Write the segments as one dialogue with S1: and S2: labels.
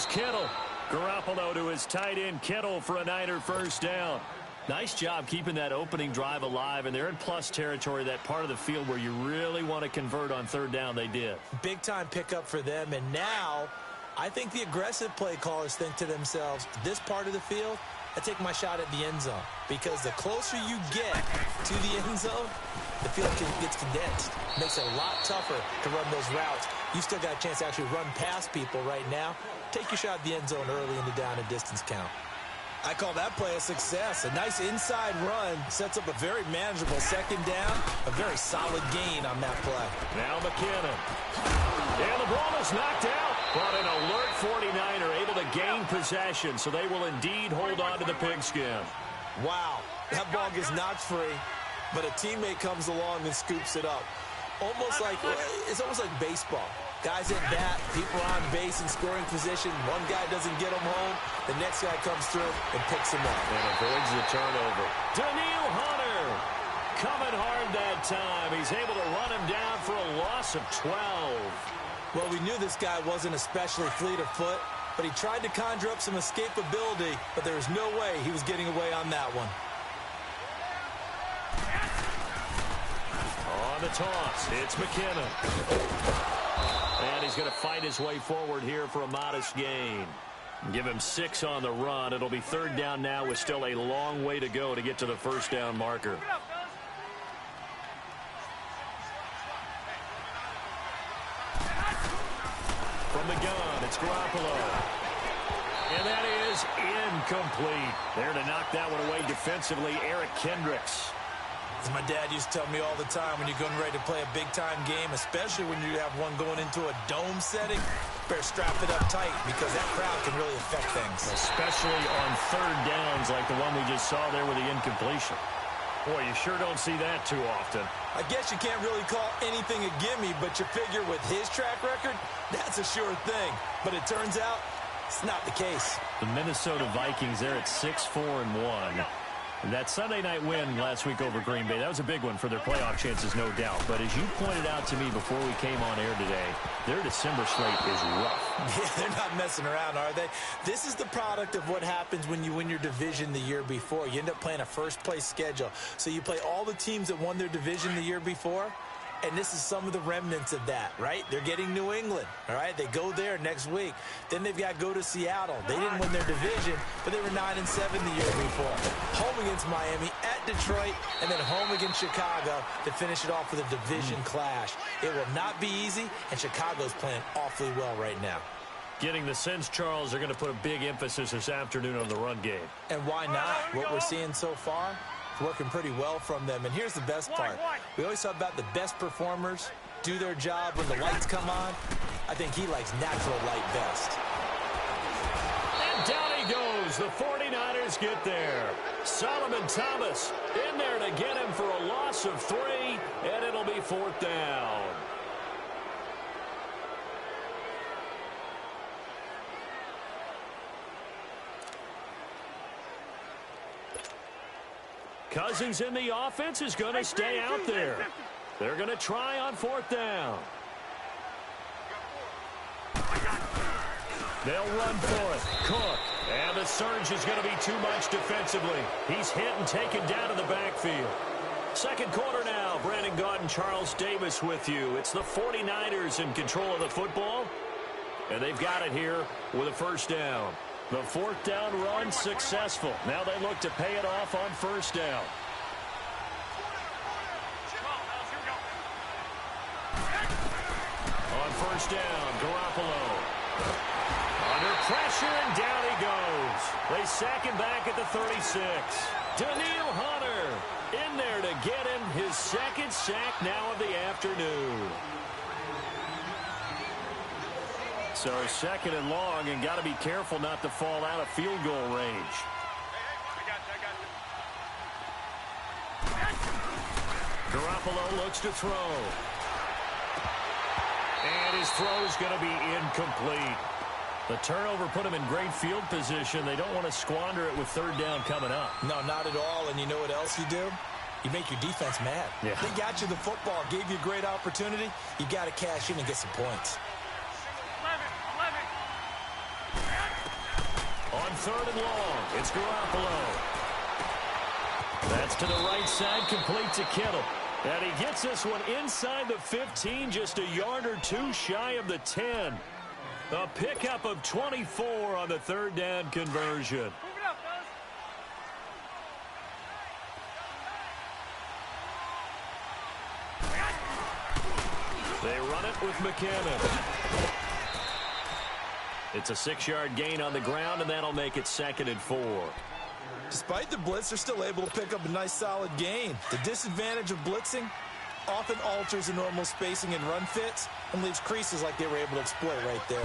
S1: is Kittle. Garoppolo to his tight end, Kittle, for a Niner first down. Nice job keeping that opening drive alive, and they're in plus territory, that part of the field where you really want to convert on third down. They did.
S2: Big-time pickup for them, and now I think the aggressive play callers think to themselves, this part of the field, I take my shot at the end zone, because the closer you get to the end zone, the field gets condensed. Makes it a lot tougher to run those routes. You still got a chance to actually run past people right now. Take your shot at the end zone early in the down and distance count. I call that play a success. A nice inside run sets up a very manageable second down. A very solid gain on that play.
S1: Now McKinnon. And the ball is knocked out. But an alert 49er able to gain possession, so they will indeed hold on to the pigskin.
S2: Wow, that ball gets knocked free, but a teammate comes along and scoops it up. It's almost like baseball. Guys at bat, people on base in scoring position. One guy doesn't get him home. The next guy comes through and picks him up.
S1: And avoids the turnover. Daniil Hunter coming hard that time. He's able to run him down for a loss of 12.
S2: Well, we knew this guy wasn't especially fleet of foot, but he tried to conjure up some escapability, but there was no way he was getting away on that one.
S1: On the toss, it's McKinnon. And he's going to fight his way forward here for a modest gain. Give him 6 on the run. It'll be third down now with still a long way to go to get to the first down marker. From the gun, it's Garoppolo. And that is incomplete. There to knock that one away defensively, Eric Kendricks.
S2: As my dad used to tell me all the time, when you're getting ready to play a big-time game, especially when you have one going into a dome setting, better strap it up tight because that crowd can really affect things.
S1: Especially on third downs like the one we just saw there with the incompletion. Boy, you sure don't see that too often.
S2: I guess you can't really call anything a gimme, but you figure with his track record, that's a sure thing. But it turns out it's not the case.
S1: The Minnesota Vikings, they're at 6-4-1. That Sunday night win last week over Green Bay, that was a big one for their playoff chances, no doubt. But as you pointed out to me before we came on air today, their December slate is rough.
S2: Yeah, they're not messing around, are they? This is the product of what happens when you win your division the year before. You end up playing a first-place schedule. So you play all the teams that won their division the year before, and this is some of the remnants of that, right? They're getting New England, all right? They go there next week. Then they've got to go to Seattle. They didn't win their division, but they were 9-7 the year before. Home against Miami, at Detroit, and then home against Chicago to finish it off with a division clash. It will not be easy, and Chicago's playing awfully well right now.
S1: Getting the sense, Charles, they're going to put a big emphasis this afternoon on the run game.
S2: And why not? What we're seeing so far, working pretty well from them. And here's the best part. We always talk about the best performers do their job when the lights come on. I think he likes natural light best.
S1: And down he goes. The 49ers get there. Solomon Thomas in there to get him for a loss of 3, and it'll be fourth down. Cousins in the offense is going to stay out there. They're going to try on fourth down. They'll run for it. Cook. And the surge is going to be too much defensively. He's hit and taken down to the backfield. Second quarter now. Brandon Gaudin, Charles Davis with you. It's the 49ers in control of the football. And they've got it here with a first down. The fourth down run successful. Now they look to pay it off on first down. On first down, Garoppolo. Under pressure, and down he goes. They sack him back at the 36. Daniil Hunter in there to get him his second sack now of the afternoon. So second and long, and got to be careful not to fall out of field goal range. Garoppolo looks to throw. And his throw is going to be incomplete. The turnover put him in great field position. They don't want to squander it with third down coming up.
S2: No, not at all. And you know what else you do? You make your defense mad.
S1: Yeah.
S2: They got you the football, gave you a great opportunity. You got to cash in and get some points.
S1: On 3rd and long, it's Garoppolo. That's to the right side, complete to Kittle. And he gets this one inside the 15, just a yard or two shy of the 10. A pickup of 24 on the 3rd down conversion. They run it with McKinnon. It's a 6-yard gain on the ground, and that'll make it 2nd and 4.
S2: Despite the blitz, they're still able to pick up a nice, solid gain. The disadvantage of blitzing often alters the normal spacing and run fits and leaves creases like they were able to exploit right there.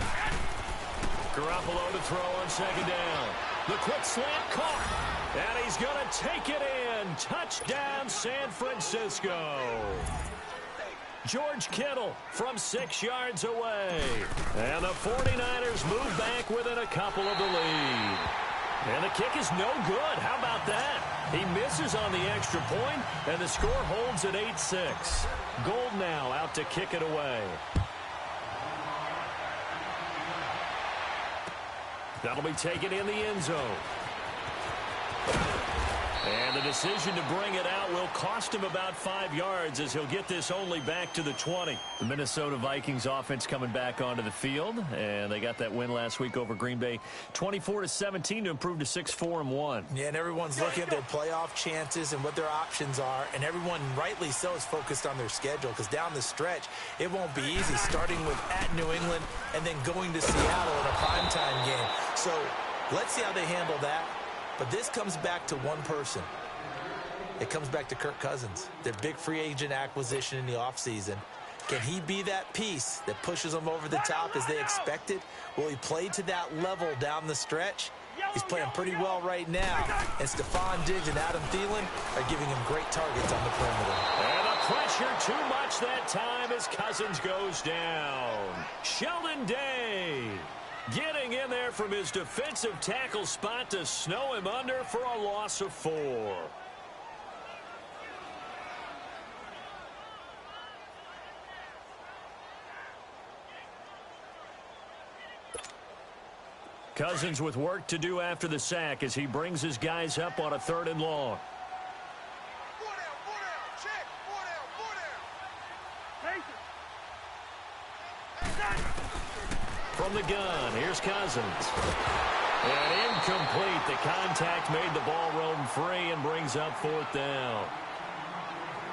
S1: Garoppolo to throw on 2nd down. The quick slant caught, and he's going to take it in. Touchdown, San Francisco. George Kittle from 6 yards away. And the 49ers move back within a couple of the lead. And the kick is no good. How about that? He misses on the extra point, and the score holds at 8-6. Gold now out to kick it away. That'll be taken in the end zone. And the decision to bring it out will cost him about 5 yards as he'll get this only back to the 20. The Minnesota Vikings offense coming back onto the field, and they got that win last week over Green Bay 24-17 to improve to 6-4-1.
S2: Yeah, and everyone's looking at their playoff chances and what their options are, and everyone rightly so is focused on their schedule because down the stretch, it won't be easy, starting with at New England and then going to Seattle in a primetime game. So let's see how they handle that. But this comes back to one person. It comes back to Kirk Cousins, their big free agent acquisition in the offseason. Can he be that piece that pushes them over the top as they expected? Will he play to that level down the stretch? He's playing pretty well right now. And Stephon Diggs and Adam Thielen are giving him great targets on the perimeter.
S1: And the pressure too much that time as Cousins goes down. Sheldon Day getting in there from his defensive tackle spot to snow him under for a loss of 4. Cousins with work to do after the sack as he brings his guys up on a 3rd and long. From the gun, here's Cousins. And incomplete. The contact made the ball roam free and brings up 4th down.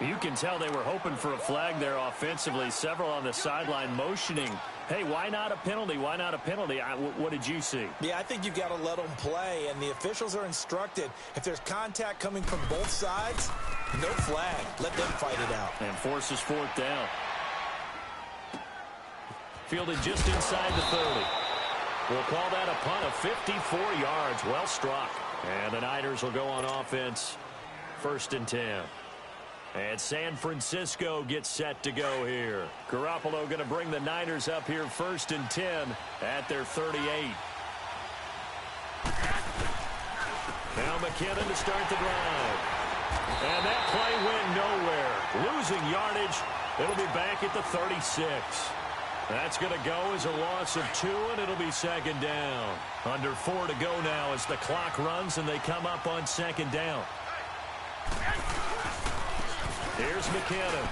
S1: You can tell they were hoping for a flag there offensively. Several on the sideline motioning. Hey, why not a penalty? Why not a penalty? What did you see?
S2: Yeah, I think you've got to let them play, and the officials are instructed. If there's contact coming from both sides, no flag. Let them fight it out.
S1: And forces 4th down. Fielded just inside the 30. We'll call that a punt of 54 yards. Well struck. And the Niners will go on offense. 1st and 10. And San Francisco gets set to go here. Garoppolo going to bring the Niners up here 1st and 10 at their 38. Now McKinnon to start the drive. And that play went nowhere. Losing yardage. It'll be back at the 36. That's going to go as a loss of 2, and it'll be 2nd down. Under 4 to go now as the clock runs, and they come up on 2nd down. Here's McKinnon.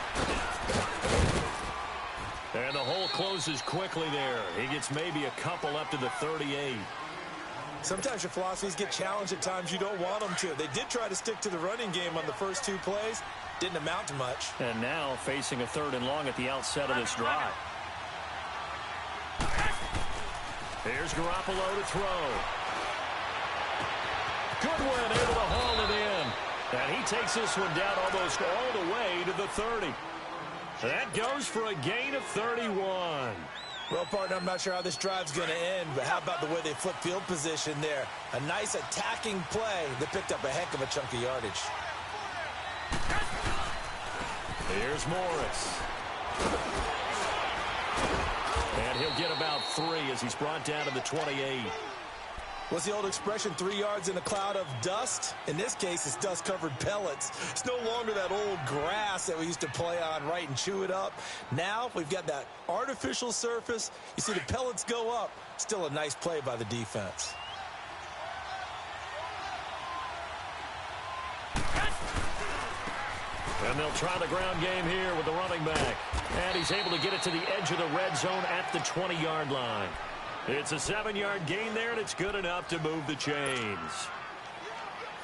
S1: And the hole closes quickly there. He gets maybe a couple up to the 38.
S2: Sometimes your philosophies get challenged at times you don't want them to. They did try to stick to the running game on the first 2 plays. Didn't amount to much.
S1: And now facing a 3rd and long at the outset of this drive. Here's Garoppolo to throw. Goodwin able to haul it in. And he takes this one down almost all the way to the 30. That goes for a gain of 31.
S2: Well, partner, I'm not sure how this drive's going to end, but how about the way they flip field position there? A nice attacking play that picked up a heck of a chunk of yardage.
S1: Here's Morris. And he'll get about 3 as he's brought down to the 28.
S2: What's the old expression, 3 yards in a cloud of dust? In this case, it's dust-covered pellets. It's no longer that old grass that we used to play on, right, and chew it up. Now we've got that artificial surface. You see the pellets go up. Still a nice play by the defense.
S1: And they'll try the ground game here with the running back. And he's able to get it to the edge of the red zone at the 20-yard line. It's a 7-yard gain there, and it's good enough to move the chains.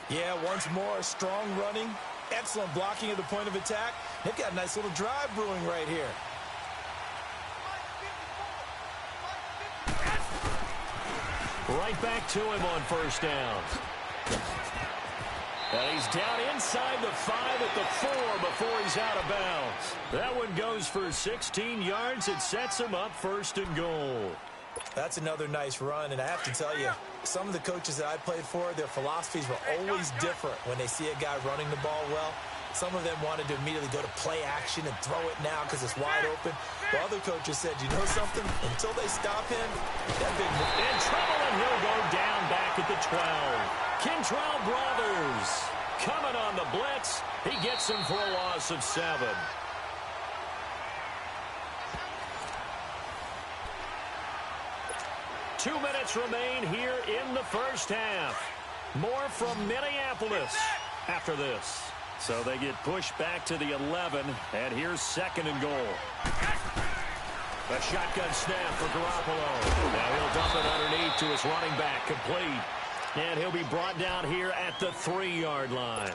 S2: Yeah, once more, strong running, excellent blocking at the point of attack. They've got a nice little drive brewing right here.
S1: Right back to him on first down. And he's down inside the 5 at the 4 before he's out of bounds. That one goes for 16 yards. It sets him up first and goal.
S2: That's another nice run, and I have to tell you, some of the coaches that I played for, their philosophies were always different when they see a guy running the ball well. Some of them wanted to immediately go to play action and throw it now because it's wide open. While other coaches said, you know something? Until they stop him, that big move.
S1: In trouble, and he'll go down back at the 12. Kentrell Brothers coming on the blitz. He gets him for a loss of 7. Two minutes remain here in the first half. More from Minneapolis after this. So they get pushed back to the 11, and here's second and goal. A shotgun snap for Garoppolo. Now he'll dump it underneath to his running back, complete. And he'll be brought down here at the 3-yard line.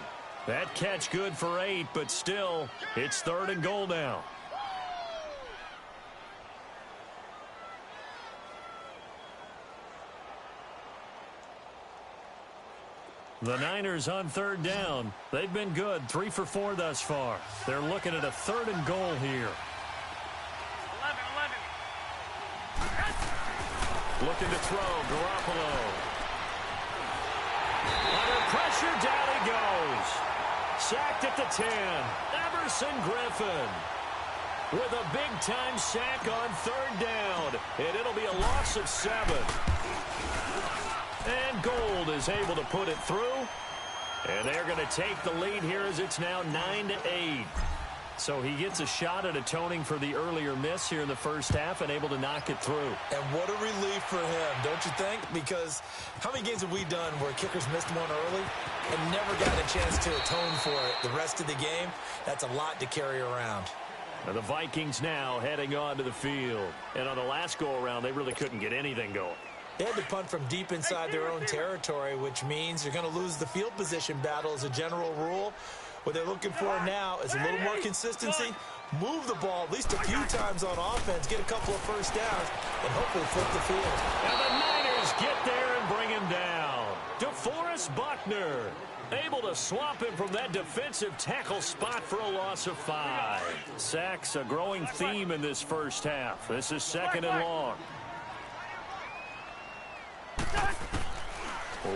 S1: That catch good for 8, but still, it's third and goal now. The Niners on third down. They've been good, 3 for 4 thus far. They're looking at a third and goal here. 11. Looking to throw, Garoppolo. Under pressure, down he goes. Sacked at the 10. Emerson Griffin with a big-time sack on third down. And it'll be a loss of 7. And Gold is able to put it through. And they're going to take the lead here as it's now 9-8. So he gets a shot at atoning for the earlier miss here in the first half and able to knock it through.
S2: And what a relief for him, don't you think? Because how many games have we done where kickers missed one early and never got a chance to atone for it the rest of the game? That's a lot to carry around.
S1: And the Vikings now heading onto the field. And on the last go-around, they really couldn't get anything going.
S2: They had to punt from deep inside their own territory, which means they're going to lose the field position battle as a general rule. What they're looking for now is a little more consistency, move the ball at least a few times on offense, get a couple of first downs, and hopefully flip the field.
S1: And the Niners get there and bring him down. DeForest Buckner able to swap him from that defensive tackle spot for a loss of 5. Sacks a growing theme in this first half. This is second and long.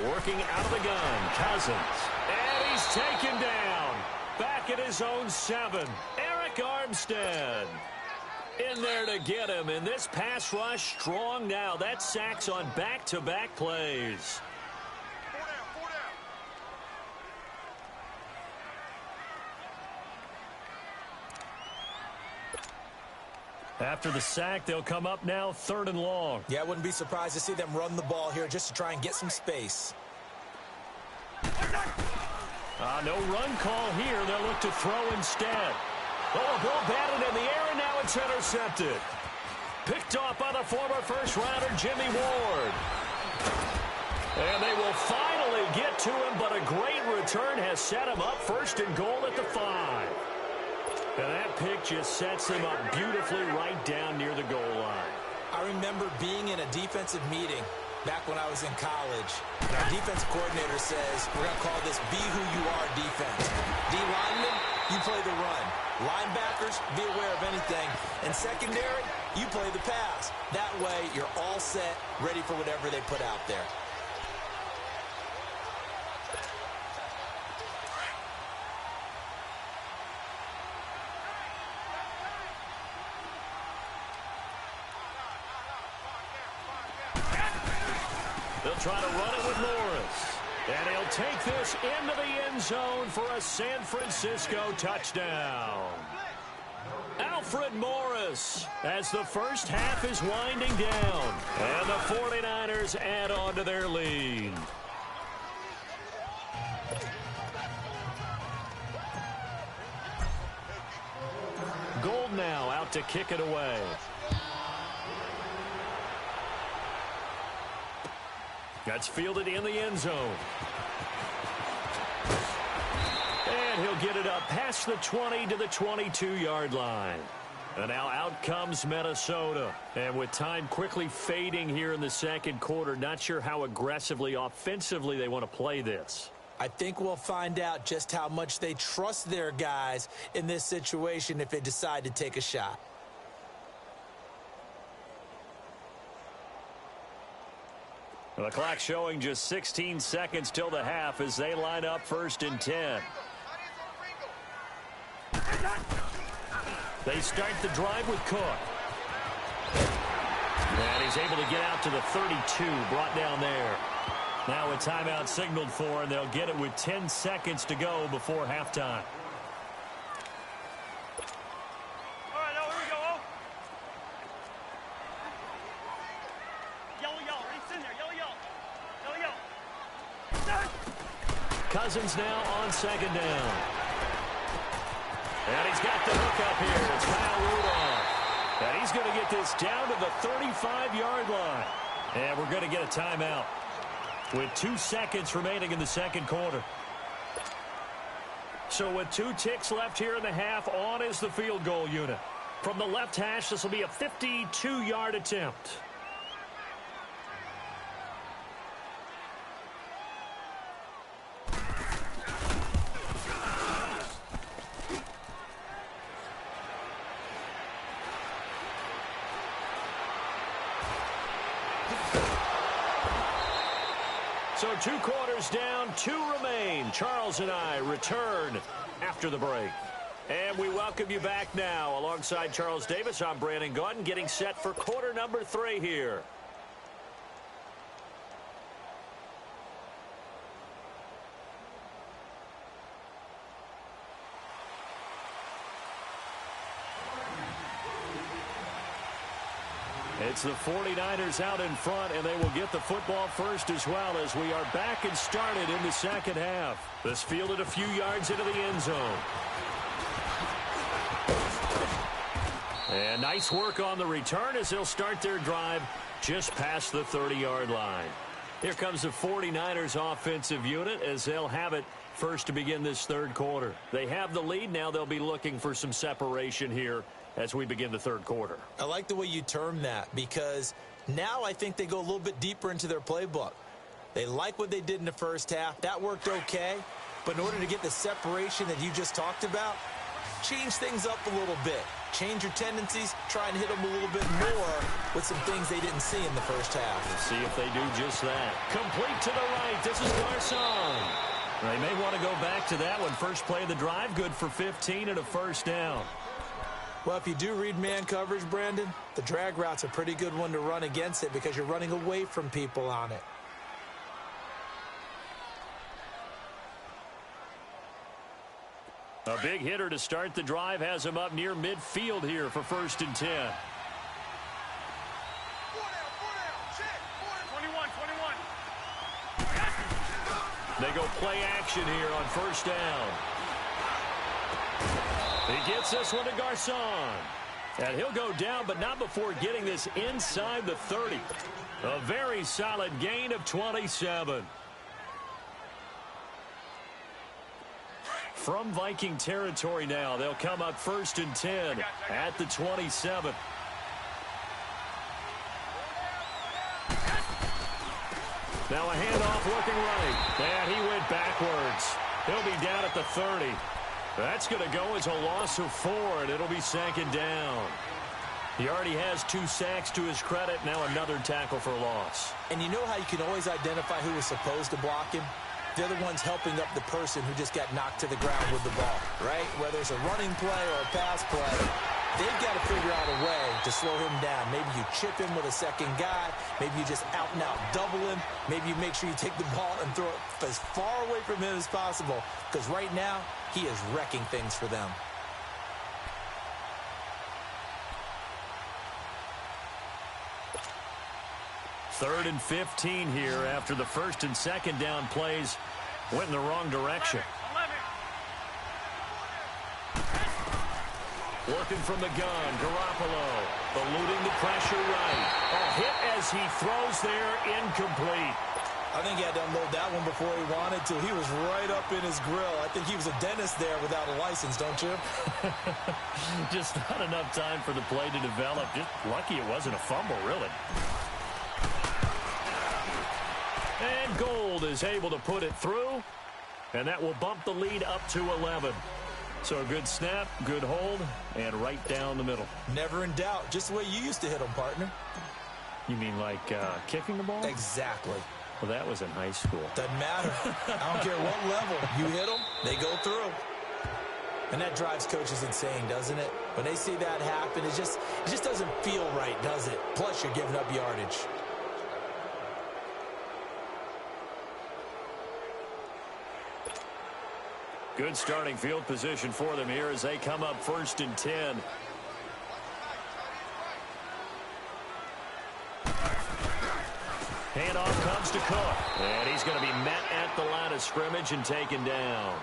S1: Working out of the gun, Cousins. And he's taken down. Back at his own 7. Eric Armstead in there to get him. And this pass rush strong now. That sacks on back-to-back plays. After the sack, they'll come up now third and long.
S2: Yeah, I wouldn't be surprised to see them run the ball here just to try and get some space.
S1: No run call here. They'll look to throw instead. Oh, a ball batted in the air, and now it's intercepted. Picked off by the former first-rounder Jimmy Ward. And they will finally get to him, but a great return has set him up first and goal at the 5. And that pick just sets him up beautifully right down near the goal line.
S2: I remember being in a defensive meeting back when I was in college. And our defense coordinator says, we're going to call this be who you are defense. D linemen, you play the run. Linebackers, be aware of anything. And secondary, you play the pass. That way, you're all set, ready for whatever they put out there.
S1: They'll try to run it with Morris. And he'll take this into the end zone for a San Francisco touchdown. Alfred Morris as the first half is winding down. And the 49ers add on to their lead. to kick it away. That's fielded in the end zone. And he'll get it up past the 20 to the 22-yard line. And now out comes Minnesota. And with time quickly fading here in the second quarter, not sure how aggressively, offensively they want to play this.
S2: I think we'll find out just how much they trust their guys in this situation if they decide to take a shot.
S1: The clock showing just 16 seconds till the half as they line up 1st and 10. They start the drive with Cook. And he's able to get out to the 32, brought down there. Now a timeout signaled for, and they'll get it with 10 seconds to go before halftime.
S3: All right, now here we go. Yellow. It's in there. Yellow.
S1: Cousins now on 2nd down. And he's got the hook up here. It's Kyle Rudolph. And he's going to get this down to the 35-yard line. And we're going to get a timeout with 2 seconds remaining in the second quarter. So with 2 ticks left here in the half, on is the field goal unit. From the left hash, this will be a 52-yard attempt. So 2 quarters down, 2 remain. Charles and I return after the break. And we welcome you back now. Alongside Charles Davis, I'm Brandon Gaudin, getting set for quarter number 3 here. It's the 49ers out in front, and they will get the football first as well as we are back and started in the second half. This fielded a few yards into the end zone. And nice work on the return as they'll start their drive just past the 30-yard line. Here comes the 49ers offensive unit as they'll have it first to begin this third quarter. They have the lead. Now they'll be looking for some separation here as we begin the third quarter.
S2: I like the way you term that because now I think they go a little bit deeper into their playbook. They like what they did in the first half. That worked okay. But in order to get the separation that you just talked about, change things up a little bit. Change your tendencies. Try and hit them a little bit more with some things they didn't see in the first half.
S1: Let's see if they do just that. Complete to the right. This is Garcon. They may want to go back to that one. First play of the drive, good for 15 and a first down.
S2: Well, if you do read man coverage, Brandon, the drag route's a pretty good one to run against it because you're running away from people on it.
S1: A big hitter to start the drive has him up near midfield here for 1st and 10.
S3: 21.
S1: They go play action here on 1st down. He gets this one to Garcon. And he'll go down, but not before getting this inside the 30. A very solid gain of 27. From Viking territory now, they'll come up 1st and 10 at the 27. Now a handoff looking right. And he went backwards. He'll be down at the 30. That's going to go as a loss of 4, and it'll be 2nd down. He already has 2 sacks to his credit. Now another tackle for a loss.
S2: And you know how you can always identify who was supposed to block him? They're the ones helping up the person who just got knocked to the ground with the ball, right? Whether it's a running play or a pass play, they've got to figure out a way to slow him down. Maybe you chip him with a second guy. Maybe you just out-and-out double him. Maybe you make sure you take the ball and throw it as far away from him as possible. Because right now, he is wrecking things for them.
S1: Third and 15 here after the 1st and 2nd down plays went in the wrong direction. Working from the gun, Garoppolo. Eluding the pressure right. A hit as he throws there, incomplete.
S2: I think he had to unload that one before he wanted to. He was right up in his grill. I think he was a dentist there without a license, don't you?
S1: Just not enough time for the play to develop. Just lucky it wasn't a fumble, really. And Gold is able to put it through, and that will bump the lead up to 11. So a good snap, good hold, and right down the middle.
S2: Never in doubt. Just the way you used to hit them, partner.
S1: You mean like kicking the ball?
S2: Exactly.
S1: Well, that was in high school.
S2: Doesn't matter. I don't care what level. You hit them, they go through. And that drives coaches insane, doesn't it? When they see that happen, it just doesn't feel right, does it? Plus, you're giving up yardage.
S1: Good starting field position for them here as they come up 1st and 10. Handoff comes to Cook. And he's going to be met at the line of scrimmage and taken down.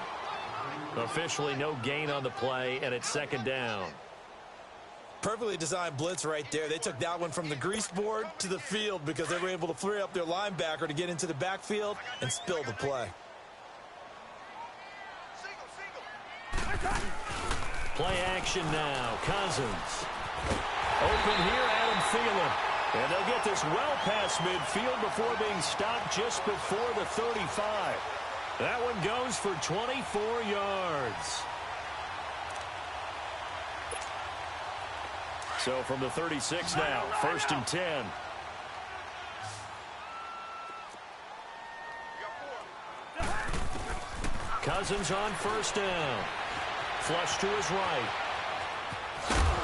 S1: Officially no gain on the play, and it's 2nd down.
S2: Perfectly designed blitz right there. They took that one from the grease board to the field because they were able to free up their linebacker to get into the backfield and spill the play.
S1: Play action now. Cousins. Open here, Adam Thielen. And they'll get this well past midfield before being stopped just before the 35. That one goes for 24 yards. So from the 36 now, 1st and 10. Cousins on 1st down. Flush to his right.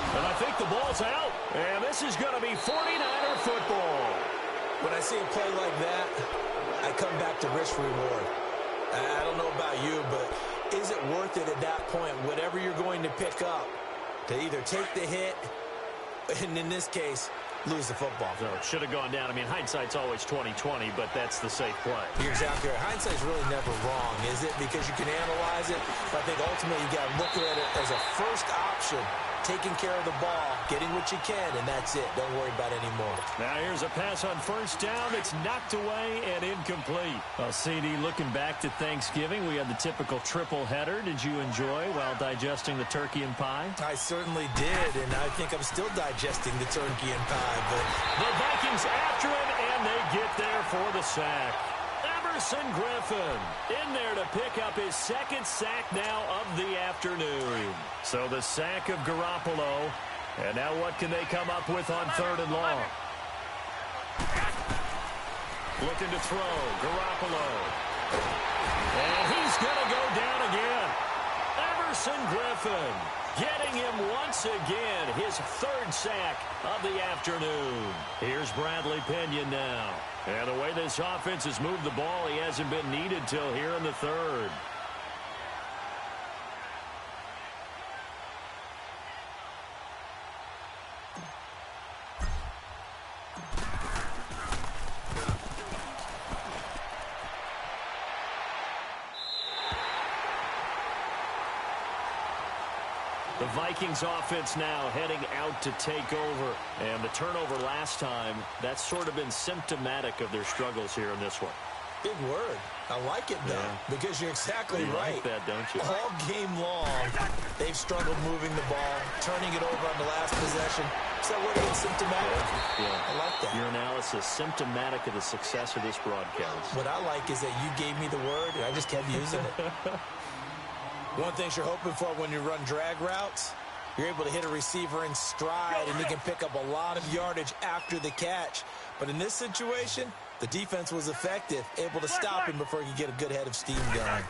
S1: And I think the ball's out. And this is going to be 49er football.
S2: When I see a play like that, I come back to risk-reward. I don't know about you, but is it worth it at that point, whatever you're going to pick up, to either take the hit, and in this case, lose the football?
S1: So it should have gone down. I mean, hindsight's always 20/20, but that's the safe play.
S2: You're exactly right. Hindsight's really never wrong, is it? Because you can analyze it, but I think ultimately you got to look at it as a first option, taking care of the ball, getting what you can, and that's it. Don't worry about it anymore.
S1: Now here's a pass on 1st down. It's knocked away and incomplete. Well, CD, looking back to Thanksgiving, we had the typical triple header. Did you enjoy while digesting the turkey and pie?
S2: I certainly did, and I think I'm still digesting the turkey and pie. But
S1: the Vikings after him, and they get there for the sack. Everson Griffin in there to pick up his 2nd sack now of the afternoon. So the sack of Garoppolo. And now what can they come up with on 3rd and long? Looking to throw. Garoppolo. And he's going to go down again. Everson Griffin getting him once again, his 3rd sack of the afternoon. Here's Bradley Pinion now. And the way this offense has moved the ball, he hasn't been needed till here in the 3rd. The Vikings offense now heading out to take over. And the turnover last time, that's sort of been symptomatic of their struggles here in this one.
S2: big word. I like it, though, because you're exactly right.
S1: You like that, don't you?
S2: All game long, they've struggled moving the ball, turning it over on the last possession. Is that word again, symptomatic?
S1: Yeah.
S2: I like that.
S1: Your analysis, symptomatic of the success of this broadcast.
S2: What I like is that you gave me the word, and I just kept using it. One thing you're hoping for when you run drag routes, you're able to hit a receiver in stride, and he can pick up a lot of yardage after the catch. But in this situation, the defense was effective, able to stop him before he could get a good head of steam going.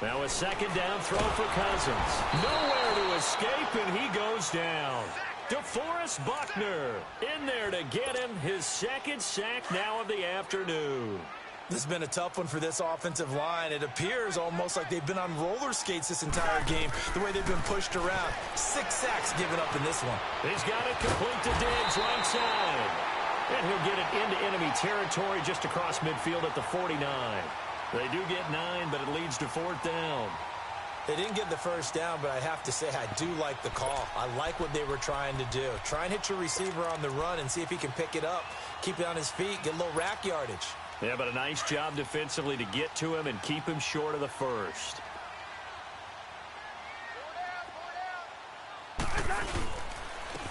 S1: Now a second down throw for Cousins. Nowhere to escape, and he goes down. DeForest Buckner in there to get him his second sack now of the afternoon.
S2: This has been a tough one for this offensive line. It appears almost like they've been on roller skates this entire game, the way they've been pushed around. 6 sacks given up in this one.
S1: He's got it complete to Diggs right side. And he'll get it into enemy territory just across midfield at the 49. They do get 9, but it leads to 4th down.
S2: They didn't get the first down, but I have to say I do like the call. I like what they were trying to do. Try and hit your receiver on the run and see if he can pick it up, keep it on his feet, get a little rack yardage.
S1: Yeah, but a nice job defensively to get to him and keep him short of the first.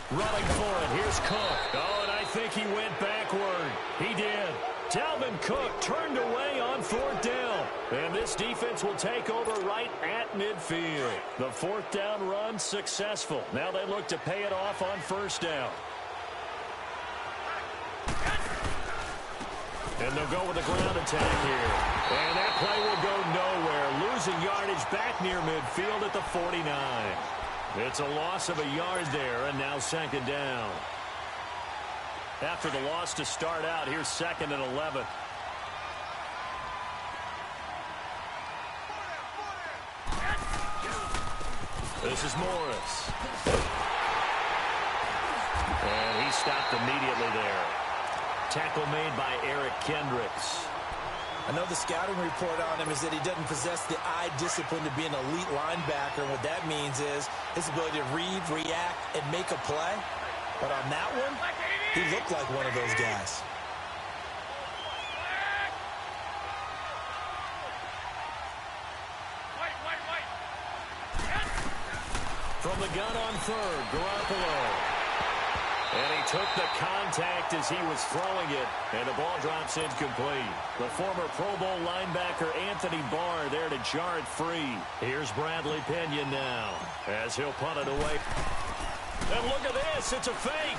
S1: Running for it. Here's Cook. Oh, and I think he went backward. He did. Dalvin Cook turned away on fourth down. And this defense will take over right at midfield. The fourth down run successful. Now they look to pay it off on first down. And they'll go with a ground attack here. And that play will go nowhere. Losing yardage back near midfield at the 49. It's a loss of a yard there, and now second down. After the loss to start out, here's second and 11. This is Morris. And he stopped immediately there. Tackle made by Eric Kendricks.
S2: I know the scouting report on him is that he doesn't possess the eye discipline to be an elite linebacker. And what that means is his ability to read, react, and make a play. But on that one, he looked like one of those guys.
S1: From the gun on third, Garoppolo. And he took the contact as he was throwing it, and the ball drops incomplete. The former Pro Bowl linebacker Anthony Barr there to jar it free. Here's Bradley Pinion now as he'll punt it away. And look at this, it's a fake.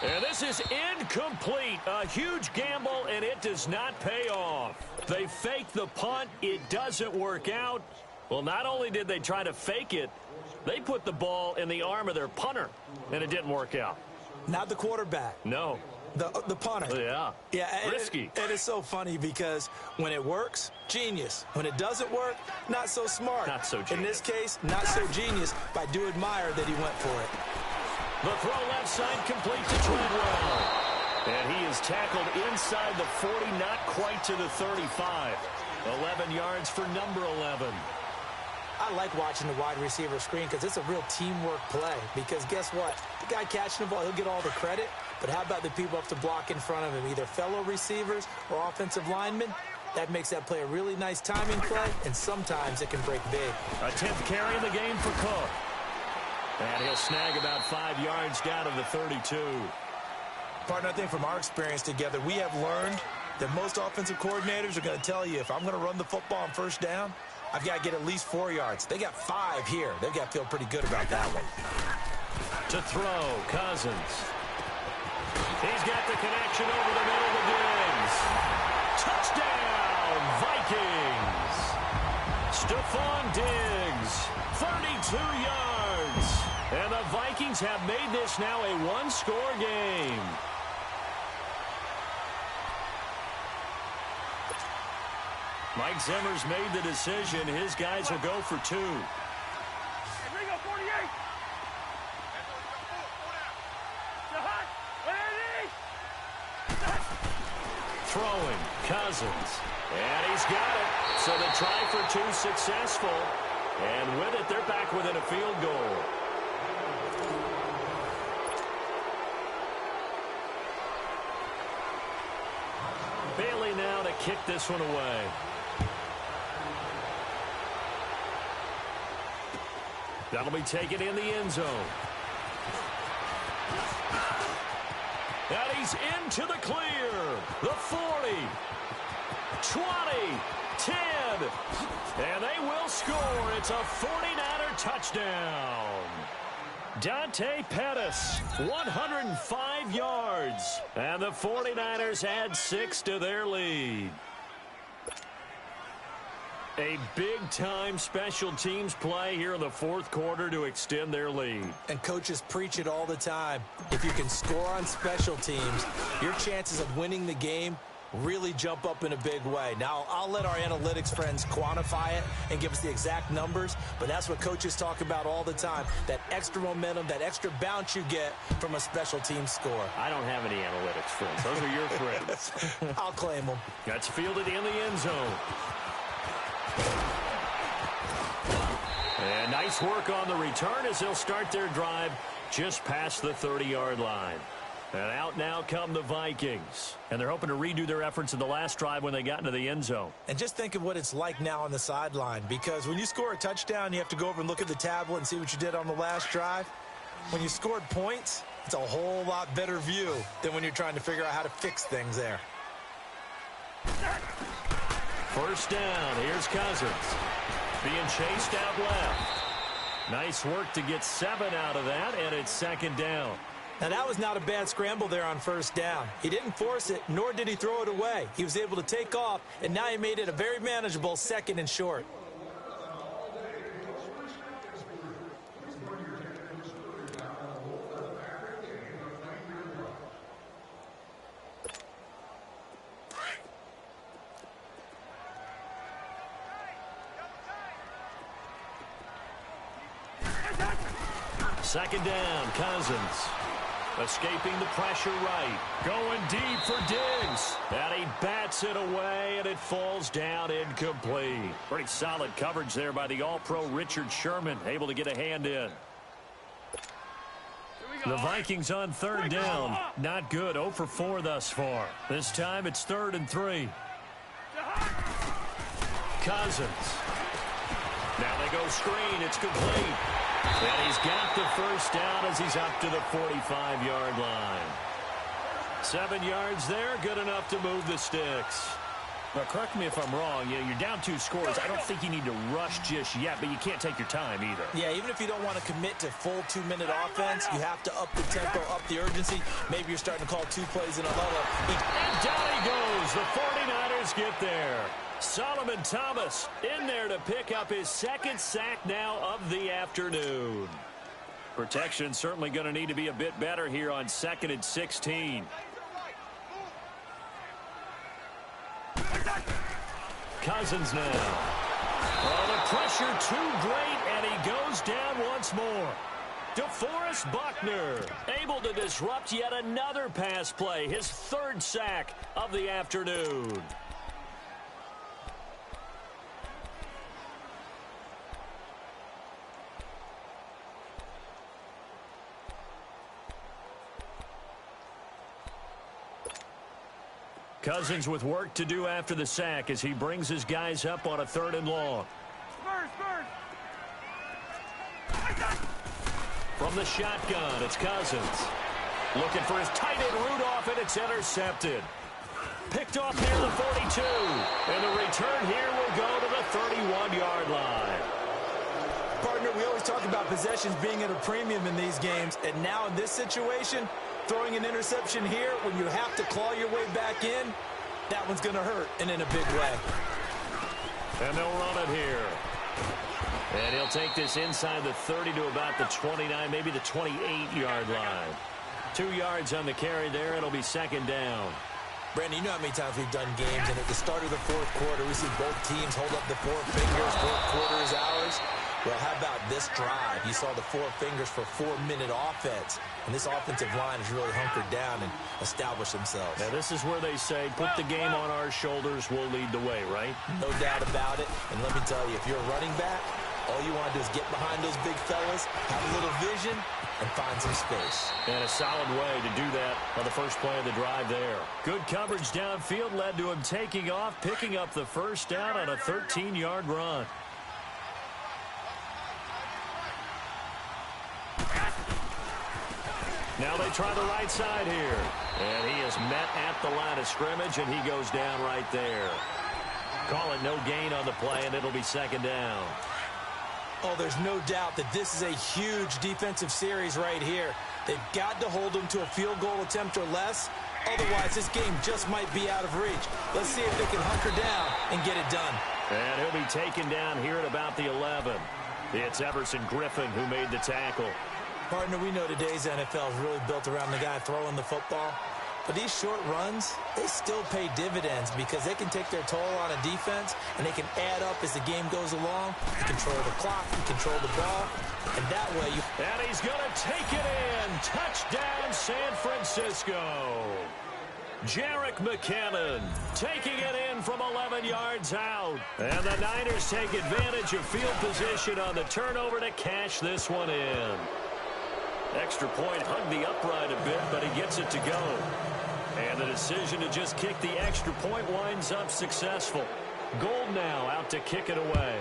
S1: And this is incomplete. A huge gamble, and it does not pay off. They fake the punt. It doesn't work out. Well, not only did they try to fake it, they put the ball in the arm of their punter, and it didn't work out.
S2: Not the quarterback.
S1: No.
S2: The punter.
S1: Yeah.
S2: Yeah.
S1: Risky.
S2: And it's so funny because when it works, genius. When it doesn't work, not so smart.
S1: Not so genius.
S2: In this case, not so genius, but I do admire that he went for it.
S1: The throw left side complete to Treadwell. And he is tackled inside the 40, not quite to the 35. 11 yards for number 11.
S2: I like watching the wide receiver screen because it's a real teamwork play. Because guess what? The guy catching the ball, he'll get all the credit. But how about the people up to block in front of him, either fellow receivers or offensive linemen? That makes that play a really nice timing play, and sometimes it can break big.
S1: A 10th carry in the game for Cook. And he'll snag about 5 yards down of the 32.
S2: Partner, I think from our experience together, we have learned that most offensive coordinators are going to tell you, if I'm going to run the football on first down, I've got to get at least 4 yards. They got 5 here. They've got to feel pretty good about that one.
S1: To throw, Cousins. He's got the connection over the middle to Diggs. Touchdown, Vikings. Stephon Diggs, 32 yards. And the Vikings have made this now a one-score game. Mike Zimmer's made the decision. His guys will go for 2. Throwing, Cousins. And he's got it. So the try for 2 successful. And with it, they're back within a field goal. Bailey now to kick this one away. That'll be taken in the end zone. And he's into the clear. The 40, 20, 10. And they will score. It's a 49er touchdown. Dante Pettis, 105 yards. And the 49ers add 6 to their lead. A big-time special teams play here in the fourth quarter to extend their lead.
S2: And coaches preach it all the time. If you can score on special teams, your chances of winning the game really jump up in a big way. Now, I'll let our analytics friends quantify it and give us the exact numbers, but that's what coaches talk about all the time, that extra momentum, that extra bounce you get from a special team score.
S1: I don't have any analytics friends. Those are your friends.
S2: I'll claim them.
S1: That's fielded in the end zone. Nice work on the return as they'll start their drive just past the 30-yard line. And out now come the Vikings. And they're hoping to redo their efforts in the last drive when they got into the end zone.
S2: And just think of what it's like now on the sideline, because when you score a touchdown, you have to go over and look at the tablet and see what you did on the last drive. When you scored points, it's a whole lot better view than when you're trying to figure out how to fix things there.
S1: First down, here's Cousins. Being chased out left. Nice work to get 7 out of that, and it's second down.
S2: Now, that was not a bad scramble there on first down. He didn't force it, nor did he throw it away. He was able to take off, and now he made it a very manageable 2nd and short.
S1: Second down, Cousins. Escaping the pressure right. Going deep for Diggs. And he bats it away, and it falls down incomplete. Pretty solid coverage there by the All-Pro Richard Sherman. Able to get a hand in. The Vikings on third down. Not good. 0 for 4 thus far. This time it's 3rd and 3. Cousins. Now they go screen. It's complete. And he's got the first down as he's up to the 45-yard line. 7 yards there, good enough to move the sticks. Now, correct me if I'm wrong. You're down 2 scores. I don't think you need to rush just yet, but you can't take your time either.
S2: Yeah, even if you don't want to commit to full 2-minute offense, you have to up the tempo, up the urgency. Maybe you're starting to call 2 plays in a lull.
S1: And down he goes. The 49ers get there. Solomon Thomas in there to pick up his 2nd sack now of the afternoon. Protection certainly going to need to be a bit better here on 2nd and 16. Cousins now. Oh, the pressure too great, and he goes down once more. DeForest Buckner able to disrupt yet another pass play. His 3rd sack of the afternoon. Cousins with work to do after the sack as he brings his guys up on a 3rd and long. From the shotgun, it's Cousins. Looking for his tight end Rudolph, and it's intercepted. Picked off near the 42. And the return here will go to the 31-yard line.
S2: Partner, we always talk about possessions being at a premium in these games, and now in this situation, throwing an interception here when you have to claw your way back in, that one's going to hurt, and in a big way.
S1: And they'll run it here. And he'll take this inside the 30 to about the 29, maybe the 28-yard line. 2 yards on the carry there. It'll be 2nd down.
S2: Brandon, you know how many times we've done games, and at the start of the 4th quarter, we see both teams hold up the 4 fingers, 4th quarter is ours. Well, how about this drive? You saw the 4 fingers for 4-minute offense, and this offensive line has really hunkered down and established themselves.
S1: Now, this is where they say, put the game on our shoulders, we'll lead the way, right?
S2: No doubt about it, and let me tell you, if you're a running back, all you want to do is get behind those big fellas, have a little vision, and find some space.
S1: And a solid way to do that on the first play of the drive there. Good coverage downfield led to him taking off, picking up the first down on a 13-yard run. Now they try the right side here. And he is met at the line of scrimmage, and he goes down right there. Call it no gain on the play, and it'll be 2nd down.
S2: Oh, there's no doubt that this is a huge defensive series right here. They've got to hold them to a field goal attempt or less. Otherwise, this game just might be out of reach. Let's see if they can hunker down and get it done.
S1: And he'll be taken down here at about the 11. It's Everson Griffin who made the tackle.
S2: Partner, we know today's NFL is really built around the guy throwing the football. But these short runs, they still pay dividends because they can take their toll on a defense, and they can add up as the game goes along. You control the clock, you control the ball, and that way you...
S1: And he's going to take it in. Touchdown, San Francisco. Jerick McKinnon taking it in from 11 yards out. And the Niners take advantage of field position on the turnover to cash this one in. Extra point hugged the upright a bit, but he gets it to go. And the decision to just kick the extra point winds up successful. Gold now out to kick it away.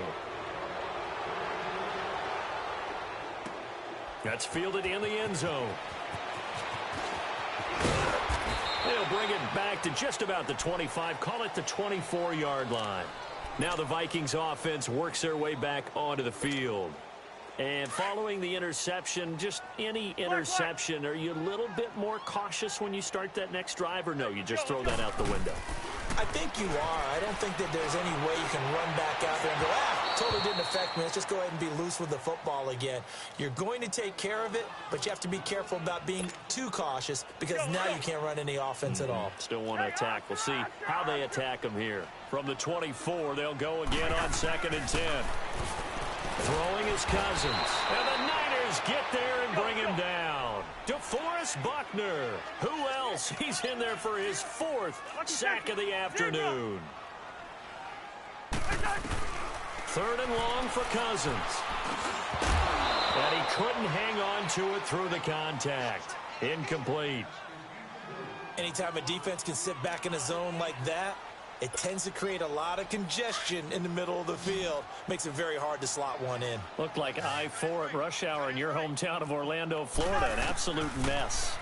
S1: That's fielded in the end zone. They'll bring it back to just about the 25, call it the 24-yard line. Now the Vikings offense works their way back onto the field. And following the interception, just any interception, are you a little bit more cautious when you start that next drive, or no, you just throw that out the window?
S2: I think you are. I don't think that there's any way you can run back out there and go, totally didn't affect me. Let's just go ahead and be loose with the football again. You're going to take care of it, but you have to be careful about being too cautious because now you can't run any offense at all.
S1: Still want to attack. We'll see how they attack them here. From the 24, they'll go again on 2nd and 10. Throwing his Cousins. And the Niners get there and bring him down. DeForest Buckner. Who else? He's in there for his 4th sack of the afternoon. 3rd and long for Cousins. And he couldn't hang on to it through the contact. Incomplete.
S2: Anytime a defense can sit back in a zone like that, it tends to create a lot of congestion in the middle of the field. Makes it very hard to slot one in.
S1: Looked like I-4 at rush hour in your hometown of Orlando, Florida. An absolute mess.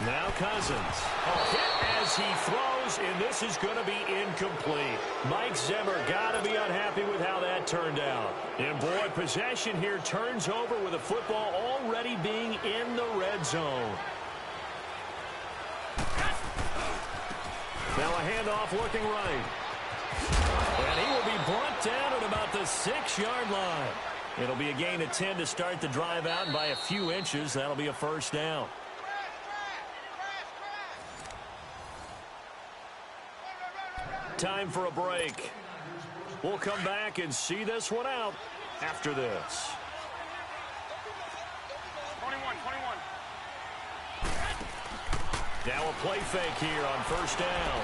S1: Now Cousins. A hit as he throws, and this is going to be incomplete. Mike Zimmer got to be unhappy with how that turned out. And boy, possession here turns over with the football already being in the red zone. Now a handoff looking right. And he will be brought down at about the 6-yard line. It'll be a gain of 10 to start the drive out, and by a few inches, that'll be a first down. Time for a break. We'll come back and see this one out after this.
S3: 21.
S1: Now a play fake here on 1st down.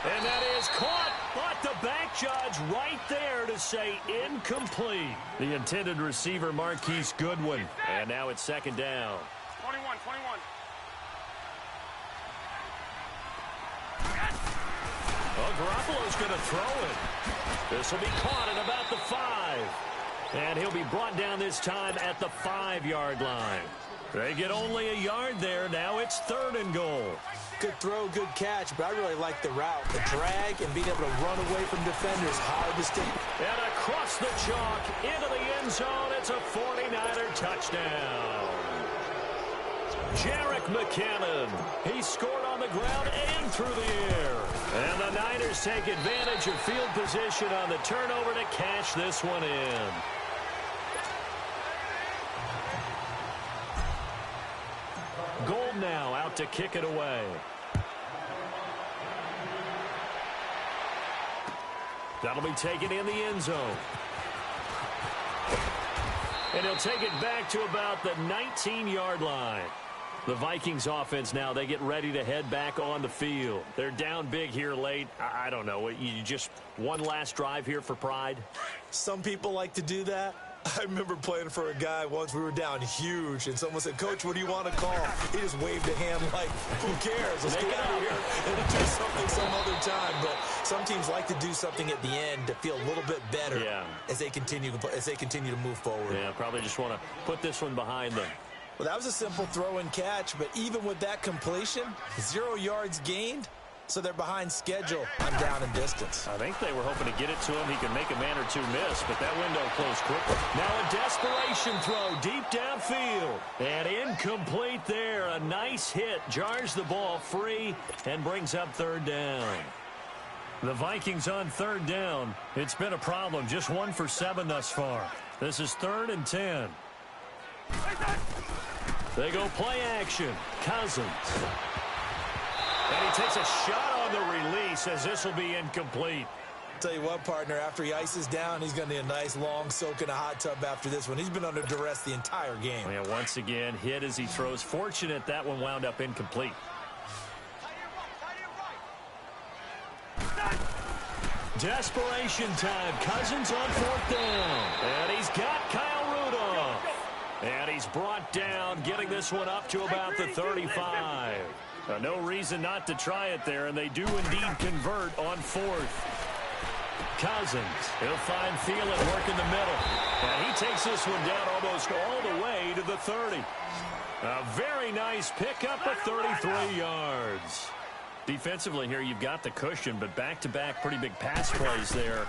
S1: And that is caught, but the back judge right there to say incomplete. The intended receiver, Marquise Goodwin. And now it's 2nd down.
S3: 21.
S1: Oh, Garoppolo's going to throw it. This will be caught at about the 5. And he'll be brought down this time at the 5-yard line. They get only a yard there. Now it's 3rd and goal.
S2: Good throw, good catch, but I really like the route. The drag and being able to run away from defenders. Hard to stick.
S1: And across the chalk into the end zone. It's a 49er touchdown. Jerick McKinnon. He scored on the ground and through the air. And the Niners take advantage of field position on the turnover to cash this one in. Gold now out to kick it away. That'll be taken in the end zone. And he'll take it back to about the 19-yard line. The Vikings offense now, they get ready to head back on the field. They're down big here late. I don't know. You just one last drive here for pride?
S2: Some people like to do that. I remember playing for a guy once. We were down huge, and someone said, "Coach, what do you want to call?" He just waved a hand like, "Who cares? Let's get out of here and do something some other time." But some teams like to do something at the end to feel a little bit better as they continue to move forward.
S1: Yeah, probably just want to put this one behind them.
S2: Well, that was a simple throw and catch, but even with that completion, 0 yards gained. So they're behind schedule on down and distance.
S1: I think they were hoping to get it to him. He can make a man or two miss, but that window closed quickly. Now a desperation throw deep downfield. And incomplete there. A nice hit. Jars the ball free and brings up 3rd down. The Vikings on 3rd down. It's been a problem. Just 1 for 7 thus far. This is 3rd and 10. They go play action. Cousins. And he takes a shot on the release as this will be incomplete.
S2: Tell you what, partner, after he ices down, he's going to need a nice long soak in a hot tub after this one. He's been under duress the entire game.
S1: Yeah, once again, hit as he throws. Fortunate that one wound up incomplete. Desperation time. Cousins on fourth down. And he's got Kyle Rudolph. And he's brought down, getting this one up to about the 35. No reason not to try it there, and they do indeed convert on fourth. Cousins, he'll find Thielen work in the middle. And he takes this one down almost all the way to the 30. A very nice pickup of 33 yards. Defensively here, you've got the cushion, but back-to-back pretty big pass plays there.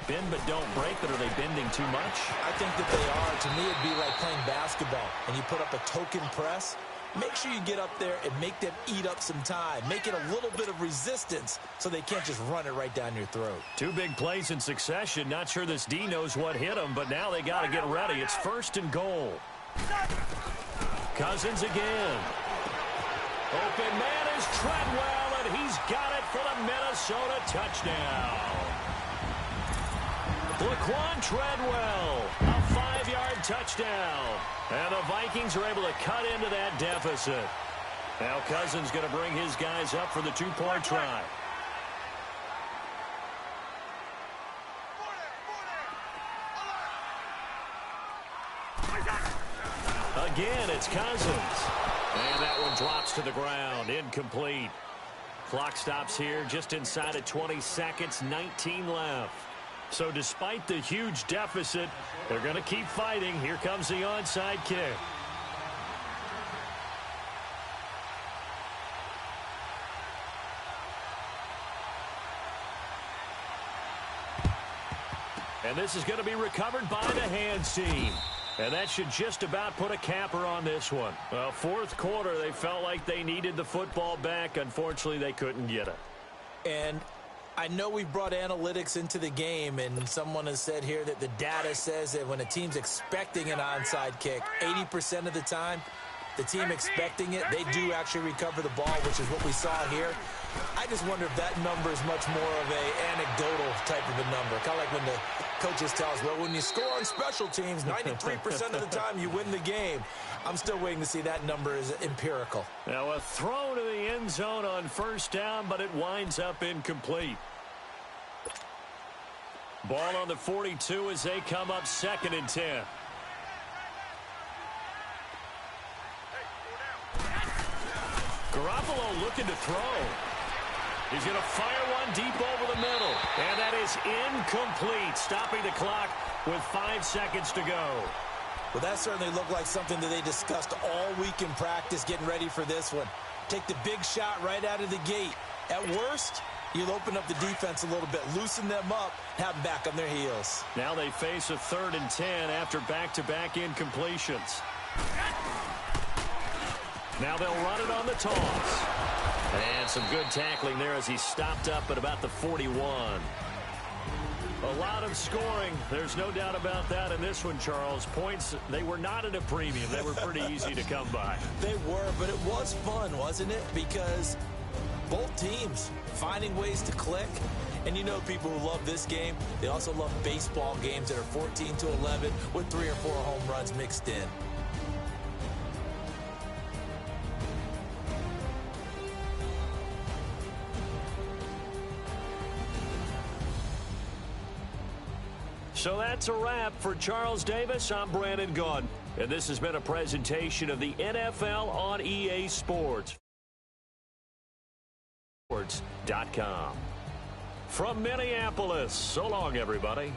S1: Bend but don't break, but are they bending too much?
S2: I think that they are. To me, it'd be like playing basketball, and you put up a token press. Make sure you get up there and make them eat up some time. Make it a little bit of resistance so they can't just run it right down your throat.
S1: Two big plays in succession. Not sure this D knows what hit him, but now they got to get ready. It's first and goal. Cousins again. Open man is Treadwell, and he's got it for the Minnesota touchdown. Laquan Treadwell, a 5-yard touchdown. And the Vikings are able to cut into that deficit. Now Cousins going to bring his guys up for the two-point try. Again, it's Cousins. And that one drops to the ground. Incomplete. Clock stops here just inside of 20 seconds. 19 left. So despite the huge deficit, they're going to keep fighting. Here comes the onside kick. And this is going to be recovered by the hands team. And that should just about put a capper on this one. Well, fourth quarter, they felt like they needed the football back. Unfortunately, they couldn't get it.
S2: And I know we've brought analytics into the game, and someone has said here that the data says that when a team's expecting an onside kick, 80% of the time, the team expecting it, they do actually recover the ball, which is what we saw here. I just wonder if that number is much more of an anecdotal type of a number. Kind of like when the coaches tell us, well, when you score on special teams, 93% of the time you win the game. I'm still waiting to see that number is empirical.
S1: Now a throw to the end zone on first down, but it winds up incomplete. Ball on the 42 as they come up 2nd and 10. Garoppolo looking to throw. He's going to fire one deep over the middle. And that is incomplete, stopping the clock with 5 seconds to go.
S2: Well, that certainly looked like something that they discussed all week in practice, getting ready for this one. Take the big shot right out of the gate. At worst, you'll open up the defense a little bit, loosen them up, have them back on their heels.
S1: Now they face a 3rd and 10 after back-to-back incompletions. Now they'll run it on the toss. And some good tackling there as he stopped up at about the 41. A lot of scoring. There's no doubt about that in this one, Charles. Points, they were not at a premium. They were pretty easy to come by.
S2: They were, but it was fun, wasn't it? Because both teams finding ways to click. And you know people who love this game, they also love baseball games that are 14-11 with 3 or 4 home runs mixed in.
S1: So that's a wrap for Charles Davis. I'm Brandon Gaudin, and this has been a presentation of the NFL on EA Sports. Sports.com. From Minneapolis, so long, everybody.